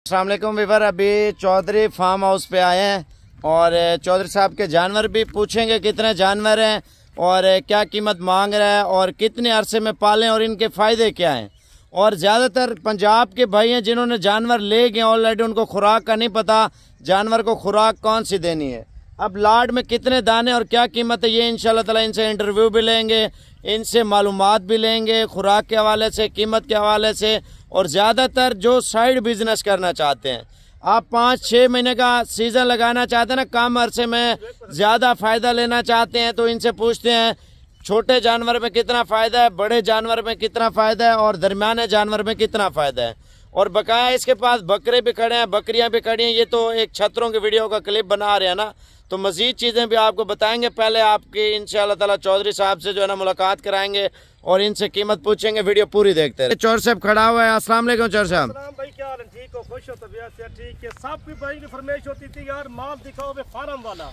अस्सलाम वालेकुम वीवर, अभी चौधरी फार्म हाउस पे आए हैं और चौधरी साहब के जानवर भी पूछेंगे कितने जानवर हैं और क्या कीमत मांग रहा है और कितने अरसे में पालें और इनके फ़ायदे क्या हैं। और ज़्यादातर पंजाब के भाई हैं जिन्होंने जानवर ले गए ऑलरेडी, उनको खुराक का नहीं पता जानवर को खुराक कौन सी देनी है। अब लाड में कितने दाने और क्या कीमत है ये इंशाल्लाह ताला इनसे इंटरव्यू भी लेंगे, इनसे मालूमात भी लेंगे खुराक के हवाले से, कीमत के हवाले से। और ज़्यादातर जो साइड बिजनेस करना चाहते हैं, आप 5-6 महीने का सीज़न लगाना चाहते हैं ना, कम अरसे में ज़्यादा फ़ायदा लेना चाहते हैं, तो इनसे पूछते हैं छोटे जानवर में कितना फ़ायदा है, बड़े जानवर में कितना फ़ायदा है और दरमियाने जानवर में कितना फ़ायदा है। और बकाया इसके पास बकरे भी खड़े हैं, बकरियां भी खड़ी हैं। ये तो एक छतरों की वीडियो का क्लिप बना रहे हैं ना, तो मज़ीद चीज़ें भी आपको बताएंगे। पहले आपकी इंशाल्लाह ताला चौधरी साहब से जो है ना मुलाकात कराएंगे और इनसे कीमत पूछेंगे। वीडियो पूरी देखते हैं। चौधरी साहब खड़ा हुआ है। अस्सलाम वालेकुम चौधरी साहब। भाई क्या हाल है? ठीक हो? खुश हो? तबीयत से ठीक है? सबकी भाई की फरमाइश होती थी यार माल दिखाओ वे फार्म वाला,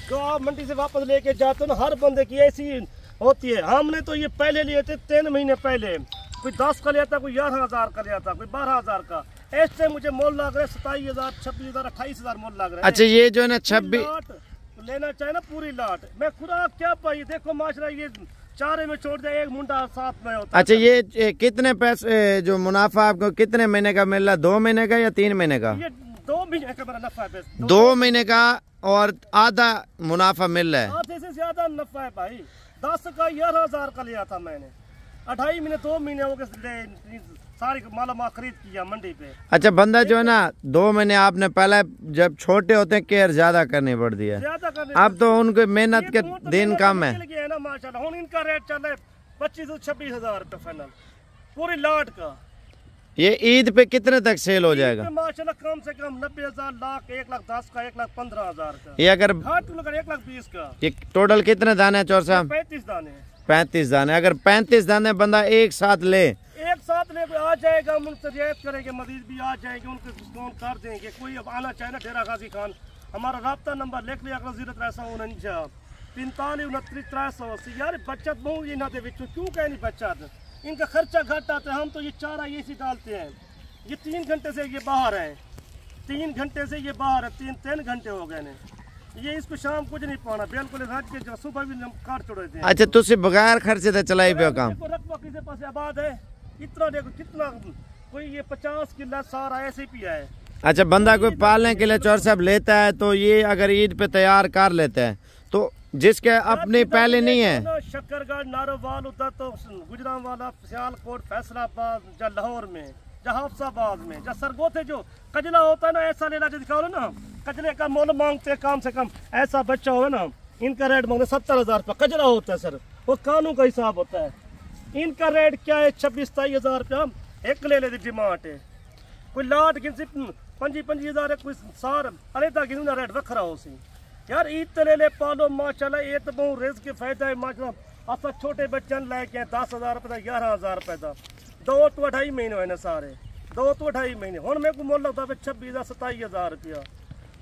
जो आप मंडी से वापस लेके जाते हो ना, हर बंदे की ऐसी होती है। हमने तो ये पहले लिए थे 3 महीने पहले, कोई 10 का लिया था, कोई 11,000 का लिया था, कोई 12,000 का। इस टाइम मुझे मोल लग रहा है 27,000, 26,000, 28,000 मोल लग रहा है। अच्छा, ये जो है ना 26 लेना चाहे ना पूरी लाट। मैं खुराक क्या पाई देखो माशरा, ये चारे में छोड़ दिया, एक मुंडा साथ में होता। अच्छा, ये कितने पैसे जो मुनाफा आपको कितने महीने का मिल रहा है? 2 महीने का या 3 महीने का? ये 2 महीने का मेरा नफा है। 2 महीने का और आधा मुनाफा मिल रहा है। आधे से ज्यादा नफा है भाई। 10 का 11,000 का लिया था मैंने, 2.5 महीने 2 महीने हो गए सारी मालामाल खरीद किया मंडी पे। अच्छा, बंदा जो है ना 2 महीने आपने पहले जब छोटे होते हैं केयर ज्यादा करनी पड़ती है, अब तो उनको मेहनत के दिन कम है ना माशाल्लाह। हूं इनका रेट चल रहा है 25 से 26,000 रुपए फाइनल पूरी लाट का। ये ईद पे कितने तक सेल हो जाएगा? माशाल्लाह कम से कम 90,000, लाख, 1,10,000 का, 1,15,000 का। ये अगर 1,20,000 का। ये टोटल कितने दाने है चौधरी साहब? 35 दाने। 35 दाने। अगर 35 दाने बंदा एक साथ ले आ जाएगा, हम उनसे रियायत करेंगे, मजीद भी आ जाएंगे, उनको डिस्काउंट कर देंगे। कोई अब आना चाहे ना डेरा गाजी खान, हमारा राब्ता नंबर लिख लिया 0349 45 29 380। यार बचत बहुत इन्हों के क्यों कह नहीं बचत, इनका खर्चा घट आता है। हम तो ये चारा ये सी डालते हैं, ये 3 घंटे से ये बाहर है, 3 घंटे से ये बाहर है, 3 घंटे हो गए ये इसको शाम कुछ नहीं पाना, बिल्कुल रख के सुबह भी काट छोड़ देते हैं। अच्छा, तुसी बगैर खर्चे से चलाई पे काम? रकबा किसी पास आबाद है इतना, देखो कितना, कोई ये 50 किला सारा ऐसे ही पिया है। अच्छा, बंदा कोई पालने के लिए चौधरी साहब लेता है तो ये अगर ईद पे तैयार कर लेता है तो जिसके अपने पहले नहीं है, शक्करगढ़, नारोवाल, उधर तो गुजरांवाला, सियालकोट, फैसलाबाद, या लाहौर में, या हाफसाबाद में, या सरगोथे जो कजला होता है ना, ऐसा लेना जो दिखाओ ना, कजले का मोल मांगते कम से कम। ऐसा बच्चा हो ना, इनका रेट मांगते 70,000 रुपया कजला होता है सर, वो कानून का हिसाब होता है। इनका रेट क्या है? 26-27,000 रुपया एक ले लेती डिमांड है। कोई लाट गिनसी 25,000 है, कोई सार अरे तक गिनना रेट वखरा हो सी। यार ईद तो ले ले पालो माशाल्लाह, ये तो बहुत रिस्क के फायदा है माशाल्लाह। असा छोटे बच्चे लेके 10,000 रुपये, 11,000 रुपये का 2 तो 2.5 महीने है ना सारे, 2 तो 2.5 महीने। हूँ मेरे को मोल लगता है 26,000-27,000 रुपया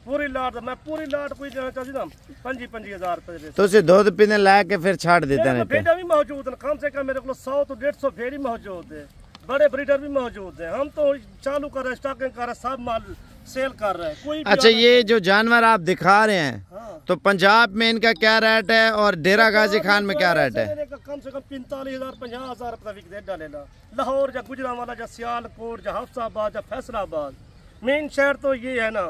पूरी लाट। मैं पूरी लाट कोई देना चाहती ना 25,000 रुपये। तो उसे दूध पीने ला के फिर छाड़ देता है। भेड़ा भी मौजूद है, कम से कम मेरे को 100 तो 150 भेड़ी मौजूद है, बड़े ब्रीडर भी मौजूद है। हम तो चालू कर रहे हैं, स्टॉकिंग कर रहे हैं, सब माल सेल कर रहे हैं। कोई अच्छा, ये जो जानवर आप दिखा रहे हैं, हाँ। तो पंजाब में इनका क्या रेट है और डेरा गाजी खान में क्या रेट है? कम से कम 45,000 50,000 रुपया बिक डालेगा। लाहौर या गुजरांवाला या सियालकोट या हाफसाबाद या फैसलाबाद, मेन शहर तो ये है ना।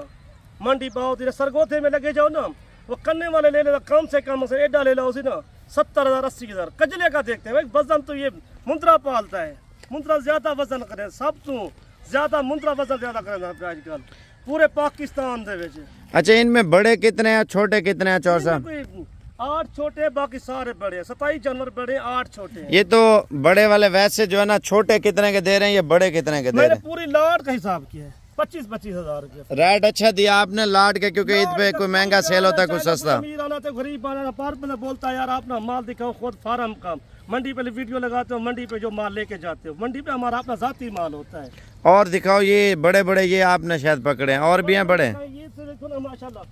मंडी बहुत सरगोथे में लगे जाओ ना, वो करने वाले ले लेगा कम से कम से एडा ले लो उसी ना 70,000 80,000। कजले का देखते हैं भाई, वजन तो ये मुंद्रा पालता है, मुंद्रा ज्यादा वजन करे, सब तो ज्यादा मुंद्रा वजन ज्यादा करे आजकल पूरे पाकिस्तान दे विच। अच्छा, इनमें बड़े कितने हैं, छोटे कितने हैं चौधरी साहब? 8 छोटे, बाकी सारे बड़े। 27 जानवर बड़े, 8 छोटे हैं। ये तो बड़े वाले वैसे जो है ना, छोटे कितने के दे रहे हैं, ये बड़े कितने के दे रहे हैं? पूरी लाट का हिसाब किया है 25,000 रुपया। रेट अच्छा दिया आपने लाट के, क्योंकि ईद पे कोई महंगा सेल होता है, कोई सस्ता। अमीर आना तो गरीब आना, पार पे बोलता है यार अपना माल दिखाओ, खुद फार्म का मंडी पे वीडियो लगाते हो, मंडी पे जो माल लेके जाते हो, मंडी पे हमारा अपना जाती माल होता है। और दिखाओ ये बड़े बड़े, ये आपने शायद पकड़े हैं, और भी हैं बड़े? ये देखो ना माशाल्लाह,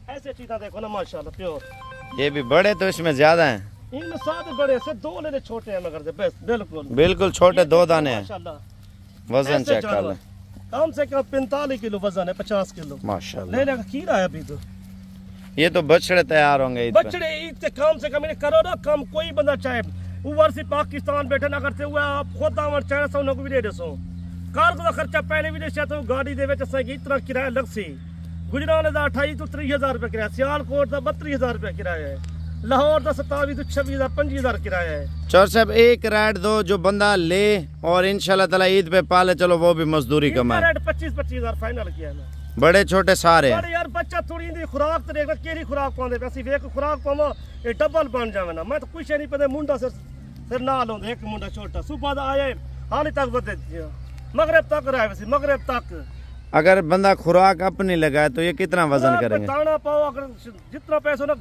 ऐसे चीज़ें देखो ना माशाल्लाह प्योर। ये भी बड़े तो इसमें ज्यादा हैं, इनमें 7 बड़े से 2 लेने छोटे हैं, मगर बिल्कुल बिल्कुल छोटे 2 दाने हैं। माशाल्लाह वजन चेक कर ले। कम से कम 45 किलो वजन है, 50 किलो माशाल्लाह। लेने का खीरा है अभी तो। ये तो बछड़े तैयार होंगे ईद पे। बछड़े ईद से कम से कम करो ना कम, कोई बंदा चाहे ऊपर से पाकिस्तान बैठे ना करते हुए आप खुद आवर चाहे सौ नौकरी भी दे दो कार का खर्चा पहले भी दे तो गाड़ी दे इतना किराया लग सी। गुजरात का 28 तो 30,000 रुपये किराया, सियालकोट का 32,000 रुपये किराया है, लाहौर का 27 तो 26,000 25,000 किराया है। चौर साहब एक राइड दो जो बंदा ले और इंशाल्लाह ताला ईद पे पाले, चलो वो भी मजदूरी कमाए। 25,000 फाइनल किया ना, बड़े छोटे सारे। अरे यार बच्चा थोड़ी दी खुराक तो देखना केरी खुराक पाਉਂਦੇ ਪੈਸੀ ਵੇਖ खुराक पावा ये डबल बन जावे ना। मैं तो कुछ नहीं पता मुंडा सिर ना लो एक मुंडा छोटा सुबह दा आए हाल तक बदे मगरिब तक रहे वैसे मगरिब तक। अगर बंदा खुराक अपनी लगाए तो ये कितना वजन करेंगे? दाना पाओ अगर जितना पैसा ना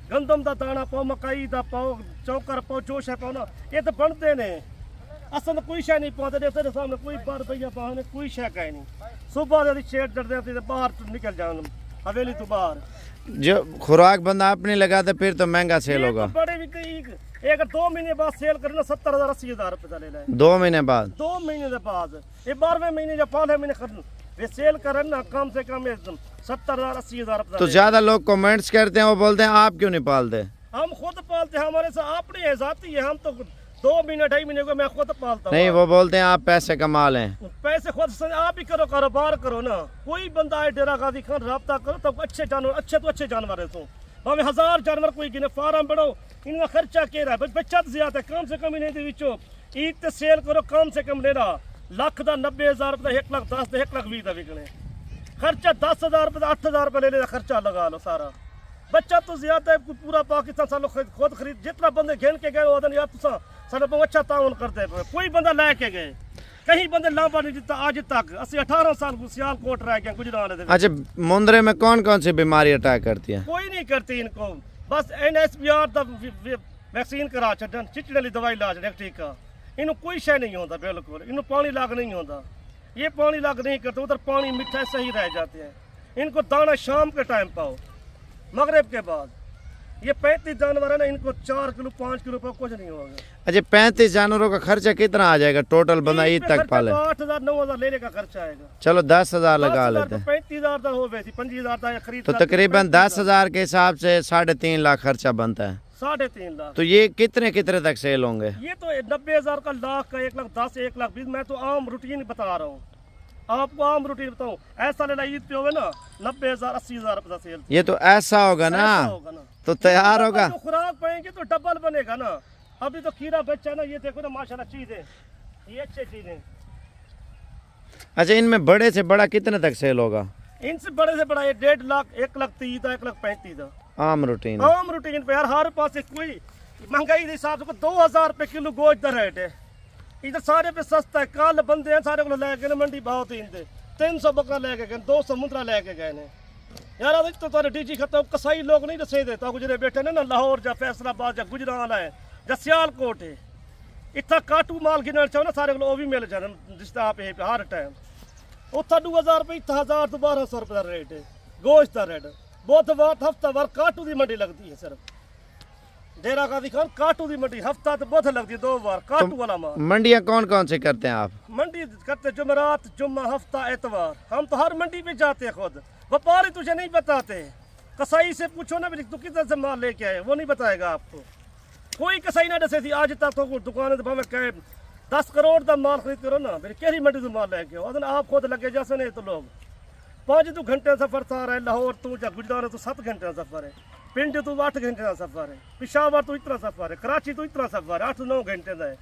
गंदम दा दाना पाओ, मकई दा पाओ, चौकर पाओ, जोश है पाओ ना, ये तो बनते ने। असल कोई शह नहीं पाते तेरे सामने कोई 12 रुपया पाओ कोई शह कहीं नहीं। सुबह शेड चढ़ते बाहर निकल जाओ हवेली तो बाहर। जो खुराक बंदा अपनी लगाते फिर तो महंगा सेल होगा। बड़े भी एक 2 महीने बाद सेल करना 70,000 80,000 रुपये ले लें। 2 महीने बाद? 2 महीने के बाद ये 12वें महीने या 5वें महीने करना वे सेल करन ना कम से कम 70,000 80,000 रुपये। तो ज्यादा लोग कमेंट्स करते हैं, वो बोलते हैं आप क्यों नहीं पालते? हम खुद पालते हैं, हमारे साथ अपनी है जाती है, हम तो 2 महीने 2.5 महीने को मैं खुद पालता हूँ। नहीं वो बोलते हैं आप पैसे कमा लें। पैसे खुद आप ही करो, कारोबार करो ना। कोई बंदा है डेरा गाजी खान रब्ता करो तो अच्छे जानवर, अच्छे तो अच्छे जानवर है तो हमें 1000 जानवर कोई गिने फार्म बढ़ो इनका खर्चा क्या है बच्चा तो ज्यादा है कम से कम इन्हें ईद ते सेल करो कम से कम लेना लाख का 90,000 रुपये 1,10,000 1,20,000 का बिकने खर्चा 10,000 रुपये 8,000 रुपये लेने का खर्चा लगा लो सारा। बच्चा तो ज्यादा है पूरा पाकिस्तान सालों खुद खरीद जितना बंदे घेन के गए वो यार तुसा साढ़े अच्छा ताउन करते कोई बंदा लेके गए कहीं बंदे लांबा नहीं जीता आज तक। असि 18 साल सियालकोट रह गए गुजरात। अच्छा मुंद्रे में कौन कौन सी बीमारी अटैक करती है? कोई नहीं करती इनको, बस NSBR दा वैक्सीन करा छन चिचड़े वाली दवाई ला छन टीका। इन्हों कोई शय नहीं होता बिल्कुल, इन्हों पानी लाग नहीं होता, ये पानी लाग नहीं करते उधर पानी मीठा सही रह जाते हैं। इनको दाना शाम के टाइम पाओ मगरिब के बाद। ये 35 जानवर है ना, इनको 4 किलो 5 किलो पर कुछ नहीं होगा। अच्छा 35 जानवरों का खर्चा कितना आ जाएगा टोटल बंदा ईद तक पाले? 8,000 9,000 लेने का खर्चा आएगा। चलो 10,000 लगा लेते हैं। 35,000 हो वैसे 25,000 खरीद तो तकरीबन 10,000 के हिसाब से 3.5 लाख खर्चा बनता है। 3.5 लाख। तो ये कितने तक सेल होंगे? ये तो 90,000 का, लाख का, 1,10,000 1,20,000। मैं तो आम रूटीन बता रहा हूँ आपको, आम रूटीन बताऊँ। ऐसा लेना ईद पे होगा ना 90,000 80,000 रुपये सेल। ये तो ऐसा होगा ना, तो तैयार होगा। तो खुराक पाएंगे तो डबल बनेगा ना। अभी तो खीरा बच्चा ना, ये देखो ना माशाल्लाह चीजें ये अच्छी चीजें। अच्छा इनमें बड़े से बड़ा कितने तक सेल होगा? इनसे बड़े से बड़ा ये 1.5 लाख 1,30,000 1,35,000 आम रूटीन। आम रूटीन पे यार हर पास कोई महंगाई के हिसाब से 2,000 रुपये किलो गोश्त का रेट है इधर सारे पे सस्ता है। कल बंदे हैं सारे को लेके मंडी भाव 300 बकरा लेके गए 200 मुंद्रा लेके गए ने यार। अब तो तारे डीजी खत्म कसाई लोग नहीं दसे देता गुजरे बैठे ने ना लाहौर या फैसलाबाद या गुजरात है या सियालकोट है। इतना काटू माल गिनना चाहो ना सारे को भी मिल जाए जिसका आप हर टाइम उतना 2,000 रुपये 1,000 तो 1,200 रुपये का रेट है गोश्त का रेट। बुधवार हफ्तावार काटू की मंडी लगती है सिर्फ डेरा गाजी खान काटू की मंडी हफ्ता तो बुध लगती है 2 बार काटू वाला माल। मंडियाँ कौन कौन से करते हैं आप? मंडी करते जुमेरात जुम्मा हफ्ता एतवार। हम तो हर मंडी पे जाते हैं खुद, व्यापारी तुझे नहीं बताते। कसाई से पूछो ना तू किधर से माल लेके आए वो नहीं बताएगा आपको। कोई कसाई ना दसे थी आज तक तो दुकान कहे 10 करोड़ का माल खरीद करो ना मेरी केरी मंडी से माल लेके आओ आप खुद लगे जैसे नहीं तो लोग 5 घंटे सफर था रहे लाहौर तू या गुजरात तो 7 घंटे का सफर है, पिंड तो 8 घंटे का सफर है, पिशावर तो इतना सफर है, कराची तो इतना सफर है 8-9 घंटे का है।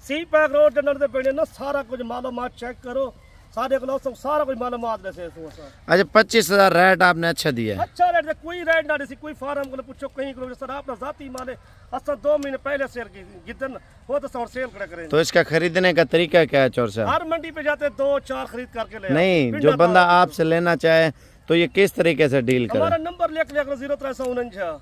सी पैक रोड जनरल पे ना सारा कुछ मालूमात चेक करो सारे को सारा कुछ मालूमात वैसे। अच्छा 25,000 रेट आपने अच्छा दिया है? अच्छा रेट कोई रेट ना दी कोई फार्म को पूछो कहीं को सर आपका जाती माल है असल 2 महीने पहले सेल की गिदन हो तो सेल करें। तो इसका खरीदने का तरीका क्या है चोर साहब? हर मंडी पे जाते 2-4 खरीद करके ले। नहीं जो बंदा आपसे लेना चाहे तो ये किस तरीके से डील करे? हमारा नंबर लिख 0349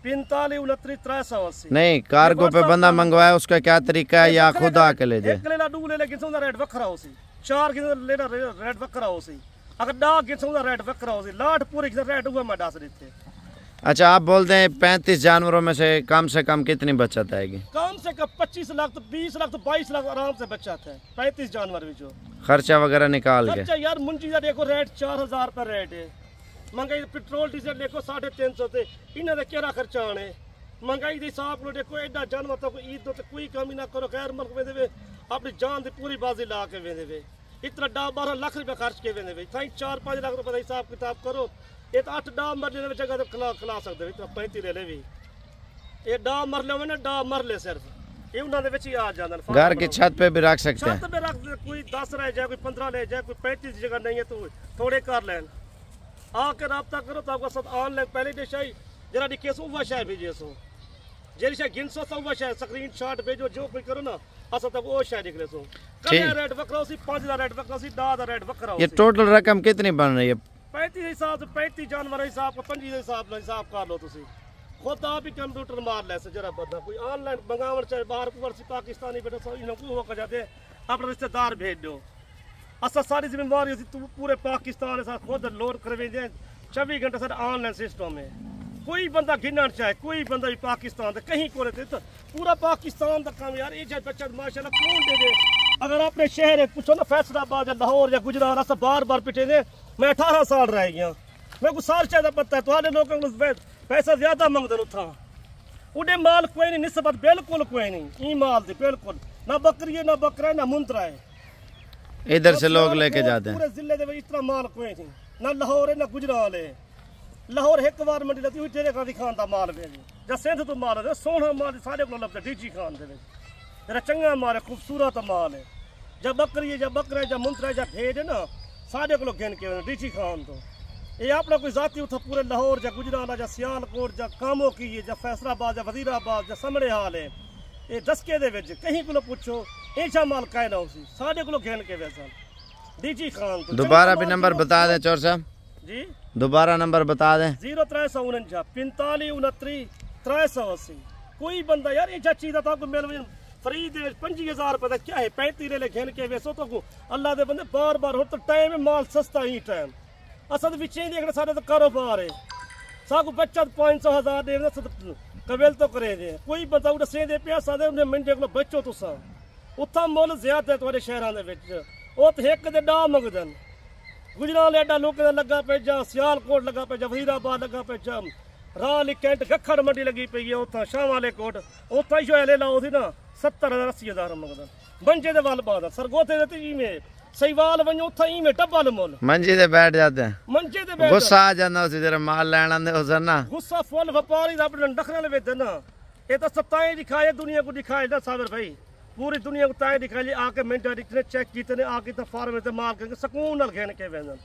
45 29 380। नहीं कार्गो पे बंदा मंगवाया उसका क्या तरीका है या खुद आके ले जाए? 1 लेना 2 ले लेकिन रेट वखरा हो सी 4 की लेना रेट वखरा हो सी अगर 10 की रेट वखरा हो सी लाट पूरी रेट हुआ मैं 10 देते अच्छा, आप बोलते हैं 35 जानवरों में से कम कितनी बचत आएगी? कम से कम 25 लाख तो 20 लाख तो 22 लाख आराम से बचत है 35 जानवर में। जो खर्चा वगैरह निकाल के खर्चा यार मुंजी का देखो रेट 4000 पर रेट है। महंगाई पेट्रोल डीजल देखो 350 से इन्हें केड़ा खर्चा आने। महंगाई के हिसाब को देखो एडा जानवर तो ईद तो कोई कमी ना करो। गैर मुल्क में देवे अपनी जान की पूरी बाजी ला के वे इतना 10-12 लाख रुपया खर्च के वे 4-5 लाख रुपये हिसाब किताब करो। ये तो 8-10 मरले जगह तो खिला सकते इतना 35 ले भी ये 10 मरले में ना 10 मरले सिर्फ ये उन्होंने ही आ जाता। घर की छत पे भी रख सकते हैं। छत पे रख दे, कोई 10 रह जाए, कोई 15 ले जाए, कोई 35 जगह नहीं है तो थोड़े कर लें। आके रब्ता करो तो आपका साथ ऑनलाइन पहले डिश आई जरा केस उवा शायद भेजे सो जेरी शायद गिनसो तो उवा शायद स्क्रीन शॉट भेजो जो कोई करो ना असा तक वो शायद निकले सो कम रेट वकरा सी 5000 रेट वकरा सी 10000 रेट वकरा। ये टोटल रकम कितनी बन रही है? 35 हिसाब से 35 जानवर हिसाब का 25 हिसाब कर लो तुसी खुद आप ही कंप्यूटर मार ले से जरा बंदा कोई ऑनलाइन मंगावन चाहे बाहर को वर्षी पाकिस्तानी बेटा सो इनको हो कर जाते अपने रिश्तेदार भेज दो। असा सारी जिम्मेवारी तू पूरे पाकिस्तान साथ खुद लोड करवे दे 24 घंटे सर ऑनलाइन सिस्टम में। कोई बंदा गिनना चाहे कोई बंदा भी पाकिस्तान का कहीं को रहते तो पूरा पाकिस्तान का काम यार ये बच्चा माशाल्लाह कौन दे दे। अगर अपने शहर पूछो ना फैसलाबाद या लाहौर या गुजरात असा बार पिटे दे। मैं 18 साल रह गया मैं कुछ साल चाहिए पता है तो लोगों को पैसा ज्यादा मंगते उठा उड़े माल कोई नहीं निस्बत बिल्कुल कोई नहीं ई माल थी बिल्कुल ना बकरी है ना बकरा है ना मुंतरा है। इधर से लोग लेके जाते हैं। पूरे जिले में इतना माल कोई नहीं ना लाहौर है ना गुजरात है। लाहौर एक बार मंडी लगती हुई तेरे खादी खान का माल भेजे या सिंध तो माल है सोहना माल सारे को लभदा डीजी खान दे तेरा चंगा माल है खूबसूरत माल है। जब बकरी है जब बकरा है जब मुंतरा है जब भेज है ना सारे को गिन के डीजी खान तो ये अपना कोई जाती उठा पूरे लाहौर या गुजरात या सियालकोट या कामों की है या फैसलाबाद या वजीराबाद या समड़े हाल है ये दसके दे कहीं को पूछो ऐसा माल कहना उसी सारे को गिन के वैसा डीजी खान तो। दोबारा भी नंबर बता दें चौर साहब जी, दोबारा नंबर बता दें। 0349 45 29 380। कोई बंदा यार ये चीज तो आपको मिल फ्री दे 25,000 रुपये क्या है 35 ले घेन के वैसो तो अल्लाह दे बंदे बार हो तो टाइम है माल सस्ता ही टाइम असल विचे देखना सारे तो कारोबार है साकू बचत 500,000 दे कबेल तो करे दे कोई बंदा उड़ से दे पैसा दे उन्हें मिनटे को बचो तुसा उथा मुल ज्यादा है तुम्हारे शहरों दे विच ओ तो एक दे डा मंगदन गुजरात एडा लोगों का लगा पे जा सियालकोट लगा पे जा वजीराबाद लगा पे जा राली कैंट गखड़ मंडी लगी पई है उथा शाह वाले कोट उथा जो ले लाओ थी ना 70,000 80,000 मंगदन बंजे दे वाल बाद सरगोते दे ई में सहीवाल वञो उथा ई में डबल मोल मंजे दे बैठ जाते हैं मंजे दे बैठ गुस्सा आ जांदा उसी जरा माल लेण आंदे हो सर ना गुस्सा फुल व्यापारी दा अपने डखरे ले वेद ना ये तो सताए दिखाए दुनिया को दिखाए ना साबिर भाई पूरी दुनिया को ताए दिखाई आके मिनट दिखने चेक कितने आके तो फार्म में माल करके सुकून नाल घेन के वेंदन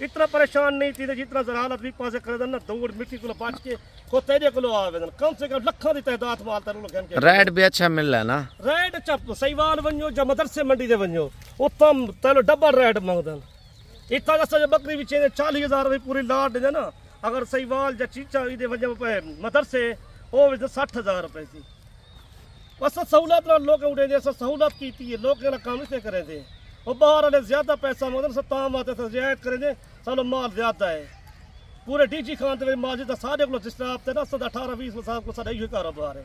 इतना परेशान नहीं थी जितना जरालत भी पासे कर ना दौड़ मिट्टी को बच के को तेरे को आ वेंदन कम से कम लाखों की तादाद माल तर घेन के रेट भी अच्छा मिल रहा है ना रेट अच्छा सहीवाल वञो या मदरसे मंडी दे वञो उत्तम तलो डबल रेट मंगदन इतना जैसा बकरी भी 40,000 रुपये पूरी लाट दे ना अगर सहीवाल या चीचा दे वञो मदरसे वो 60,000 रुपये थी बस सहूलत लोग उठे सहूलत की लोग काम इसलिए करें थे वो बाहर वाले ज्यादा पैसा मंगते सताम आते थे रियायत करें थे चलो माल ज्यादा है पूरे डीजी खान माल जितना सारे को जिस तरह 18-20 साल को सारा कारोबार है।